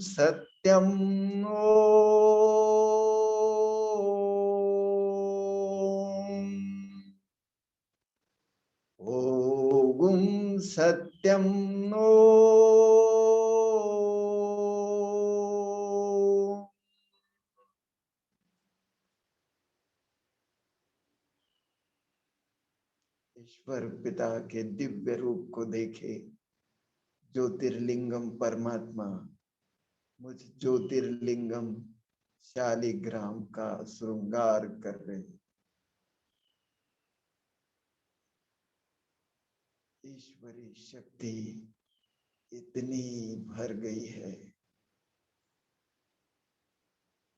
सत्यम ओम सत्यम ईश्वर पिता के दिव्य रूप को देखे। ज्योतिर्लिंगम परमात्मा मुझ ज्योतिर्लिंगम शालिग्राम का श्रृंगार कर रहे। ईश्वरी शक्ति इतनी भर गई है,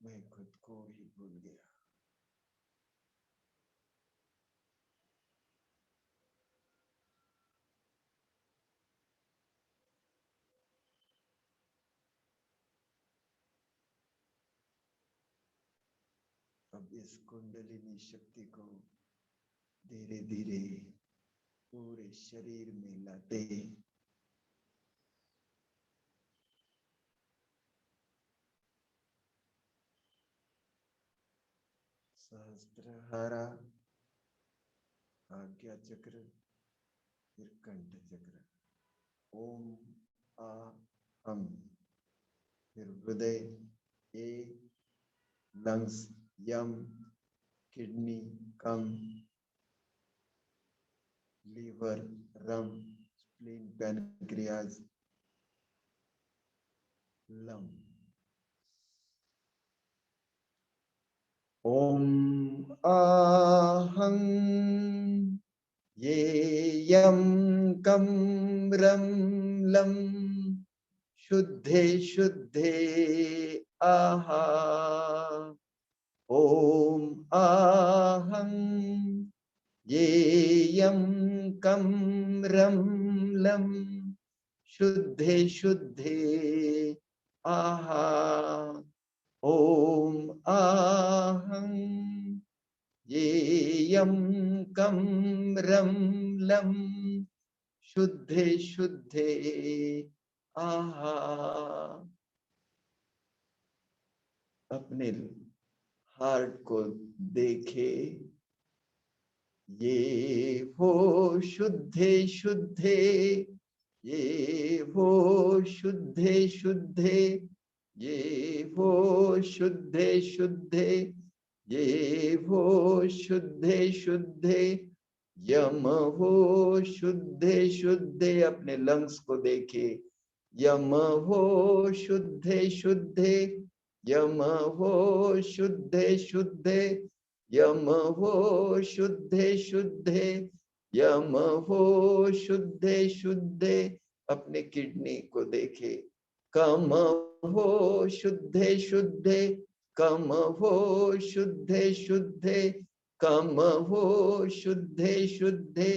मैं खुद को ही भूल गया। अब इस कुंडलिनी शक्ति को धीरे धीरे पूरे शरीर में लाते सहस्त्रहारा, आज्ञा चक्र, फिर कंठ चक्र, ओम आ हम, फिर हृदय ए, लंग्स यम, किडनी कम, लीवर रम, स्प्लीन पैनक्रियाज लम। ओम आहं ये यम कम रम लम शुद्धे शुद्धे आहा। ओम आहं ये यम कम रम लम शुद्धे शुद्धे आहा। ओम आहं ये यम कम रम लम शुद्धे शुद्धे आहा। अपने हार्ट को देखे, ये वो शुद्धे शुद्धे, ये वो शुद्धे शुद्धे, ये वो शुद्धे शुद्धे, ये वो शुद्धे शुद्धे, यम वो शुद्धे शुद्धे। अपने लंग्स को देखे, यम वो शुद्धे शुद्धे, यम वो शुद्धे शुद्धे, यम वो शुद्धे शुद्धे, यम वो शुद्धे शुद्धे। अपने किडनी को देखे, कम वो शुद्धे शुद्धे, कम वो शुद्धे शुद्धे, कम वो शुद्धे शुद्धे,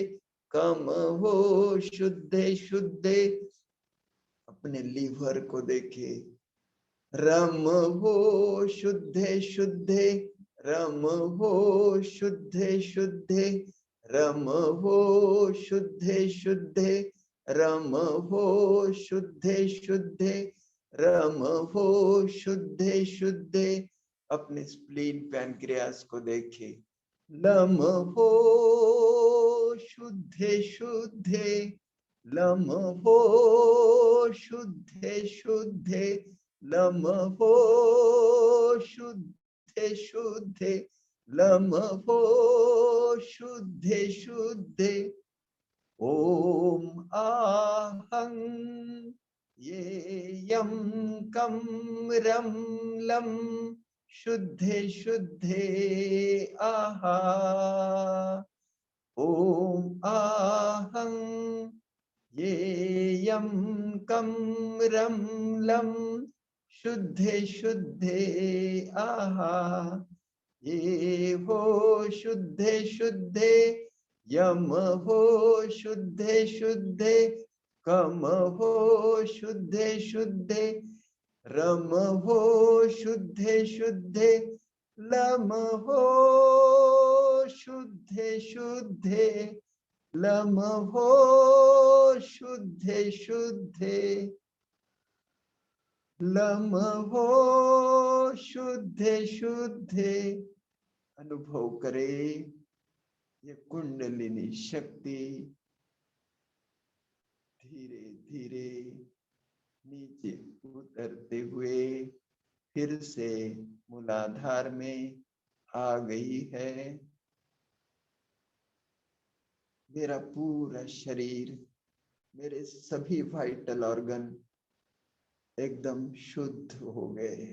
कम वो शुद्धे शुद्धे। अपने लीवर को देखे, रम हो शुद्धे शुद्धे, रम हो शुद्धे शुद्धे, रम हो शुद्धे शुद्धे, रम हो शुद्धे शुद्धे, रम हो शुद्धे शुद्धे। अपने स्प्लीन पैनक्रियास को देखे, लम हो शुद्धे शुद्धे, लम हो शुद्धे शुद्धे, लम हो शुद्धे शुद्धे, लम हो शुद्धे शुद्धे। ओम आहं ये यम कम रम लम शुद्धे शुद्धे आहा। ओम आहं ये यम कम रम लम शुद्धे शुद्धे आहा। ये हो शुद्धे शुद्धे, यम हो शुद्धे शुद्धे, कम हो शुद्धे शुद्धे, रम हो शुद्धे शुद्धे, लम हो शुद्धे शुद्धे, लम हो शुद्धे शुद्धे, लम्हो शुद्धे शुद्धे अनुभव करे ये कुंडलिनी शक्ति धीरे धीरे नीचे उतरते हुए फिर से मूलाधार में आ गई है। मेरा पूरा शरीर, मेरे सभी वाइटल ऑर्गन एकदम शुद्ध हो गए।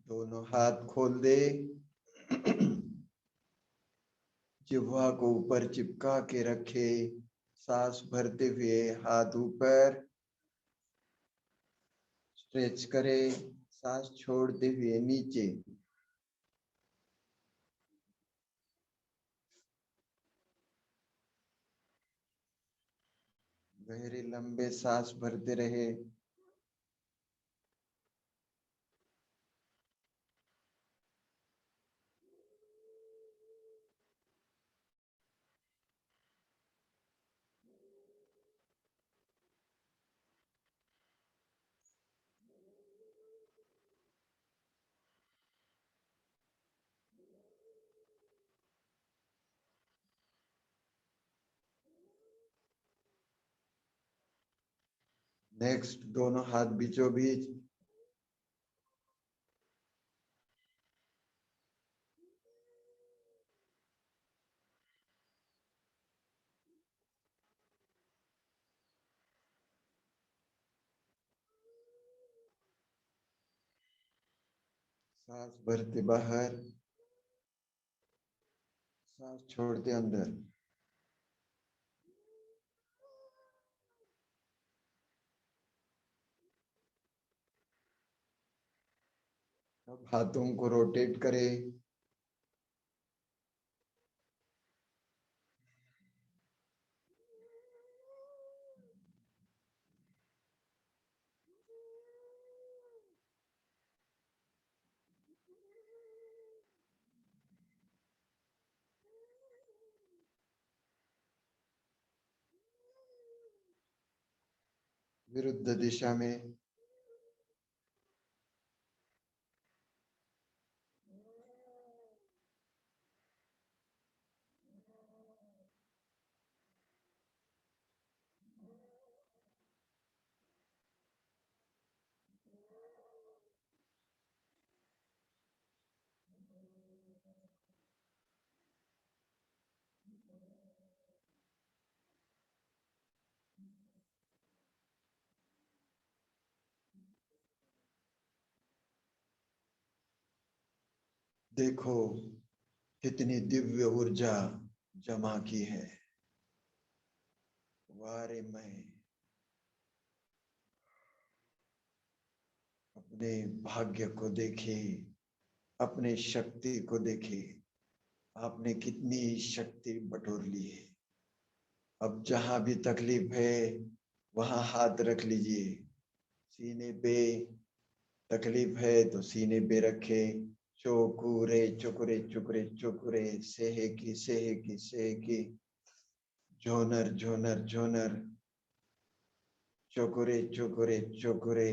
दोनों हाथ खोल दे। जिह्वा को ऊपर चिपका के रखे। सांस भरते हुए हाथ ऊपर स्ट्रेच करे। सांस छोड़ते हुए नीचे। गहरे लंबे सांस भरते रहे। नेक्स्ट, दोनों हाथ बीचों बीच। सांस भरते बाहर, सांस छोड़ते अंदर। अब हाथों को रोटेट करें। विरुद्ध दिशा में। देखो कितनी दिव्य ऊर्जा जमा की है। वारे मैं अपने भाग्य को देखे, अपने शक्ति को देखे। आपने कितनी शक्ति बटोर ली है। अब जहां भी तकलीफ है वहां हाथ रख लीजिए। सीने पे तकलीफ है तो सीने पे रखे। चोकुरे चुकुरे चुकुरे चुकुरे, सेहेकी सेहेकी सेहेकी, झोनर झोनर झोनर, चोकुरे चोकुरे चोकुरे।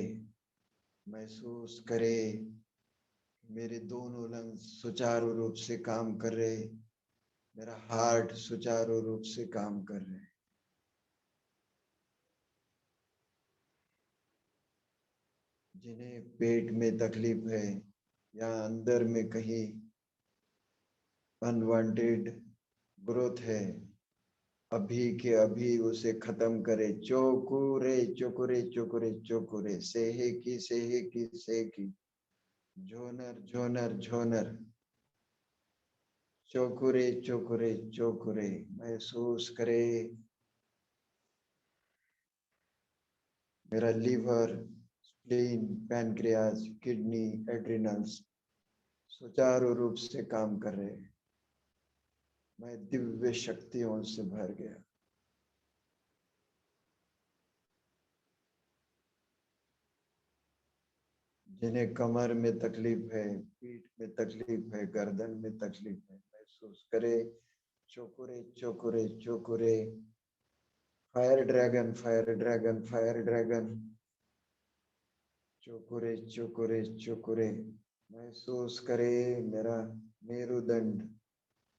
महसूस करे मेरे दोनों लंग्स सुचारू रूप से काम कर रहे। मेरा हार्ट सुचारू रूप से काम कर रहे। जिन्हें पेट में तकलीफ है या अंदर में कहीं अनवांटेड ग्रोथ है, अभी के अभी उसे खत्म करे। चोकुरे चोकुरे चोकुरे चोकुरे, सेहेकी सेहेकी सेहेकी, झोनर झोनर झोनर, चोकुरे चोकुरे चोकुरे। महसूस करे मेरा लीवर, स्प्लीन, पैनक्रियाज, किडनी, एड्रिनल्स सुचारू रूप से काम कर रहे। मैं दिव्य शक्तियों से भर गया। जिन्हें कमर में तकलीफ है, पीठ में तकलीफ है, गर्दन में तकलीफ है, महसूस करे। चोकुरे चोकुरे चोकुरे। Fire dragon, fire dragon, fire dragon. चोकुरे चोकुरे चोकुरे। महसूस करे मेरा मेरुदंड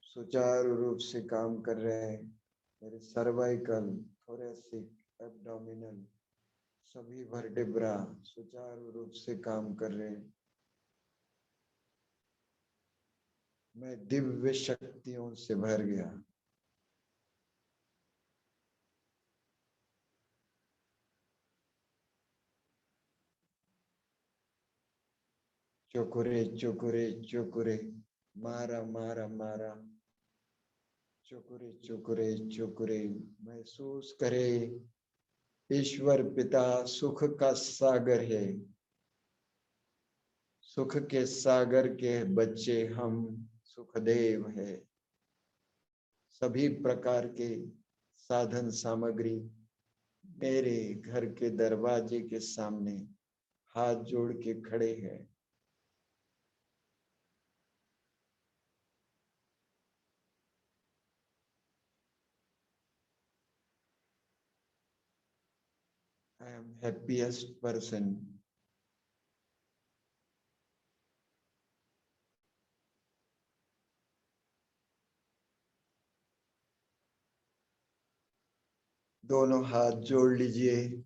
सुचारू रूप से काम कर रहे हैं। मेरे सर्वाइकल, थोरेसिक, एब्डोमिनल सभी वर्टेब्रा सुचारू रूप से काम कर रहे हैं। मैं दिव्य शक्तियों से भर गया। चोकुरे चोकुरे चोकुरे। मारा मारा मारा। चोकुरे चोकुरे चोकुरे। महसूस करे ईश्वर पिता सुख का सागर है। सुख के सागर के बच्चे हम सुखदेव है। सभी प्रकार के साधन सामग्री मेरे घर के दरवाजे के सामने हाथ जोड़ के खड़े हैं। I am happiest person. दोनों हाथ जोड़ लीजिए।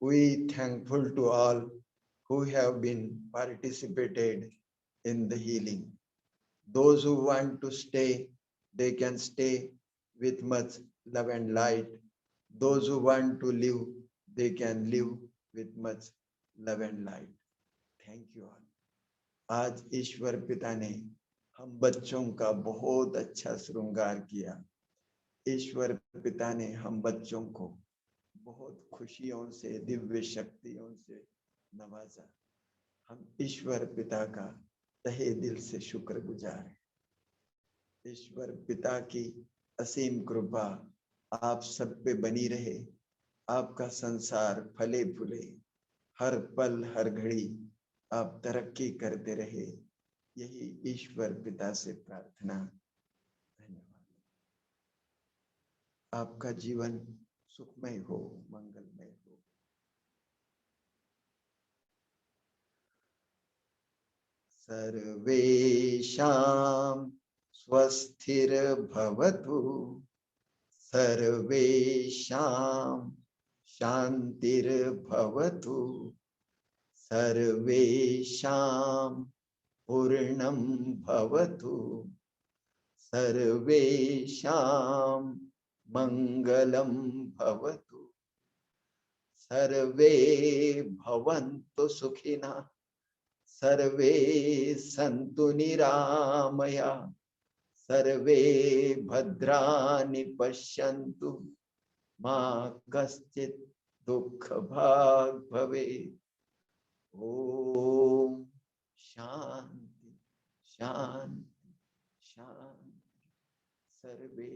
We thankful to all who have been participated in the healing. Those who want to stay, they can stay with much love and light. Those who want to live, they can live with much love and light. Thank you all. आज ईश्वर पिता ने हम बच्चों का बहुत अच्छा श्रृंगार किया। ईश्वर पिता ने हम बच्चों को बहुत खुशियों से, दिव्य शक्तियों से नवाजा। हम ईश्वर पिता का तहे दिल से शुक्रगुजार हैं। ईश्वर पिता की असीम कृपा आप सब पे बनी रहे। आपका संसार फले फूले, हर पल हर घड़ी आप तरक्की करते रहे, यही ईश्वर पिता से प्रार्थना। धन्यवाद। आपका जीवन सुखमय हो, मंगलमय हो। सर्वेषां स्वस्तिर्भवतु, सर्वेषां शान्तिर्भवतु, सर्वेषां पूर्णं भवतु, सर्वेषां मंगलं भवतु, सर्वे भवन्तु सुखिनः, सर्वे सन्तु निरामया, सर्वे भद्राणि पश्यन्तु, मा कश्चित् दुःखभाग् भवेत्। ओम शांति शांति शांति। सर्वे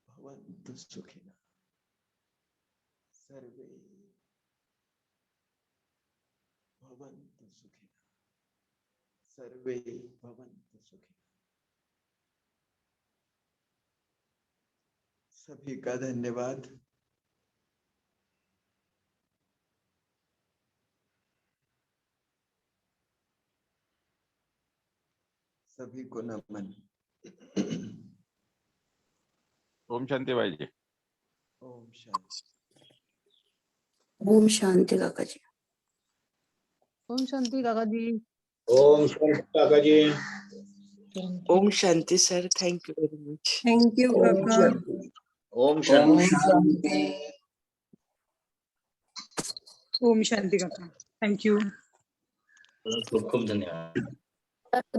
भवन्तु सुखिनः, सर्वे भवन्तु सुखिनः, सर्वे भवन्तु सुखिनः। सभी का धन्यवाद। सभी को नमन। ओम शांति भाई जी। ओम शांति। ओम शांति काका जी। ओम शांति काका जी। ओम शांति काका जी। ओम शांति sir, thank you very much. Thank you काका। ओम शांति। ओम शांति काका, थैंक यू। खूब खूब धन्यवाद।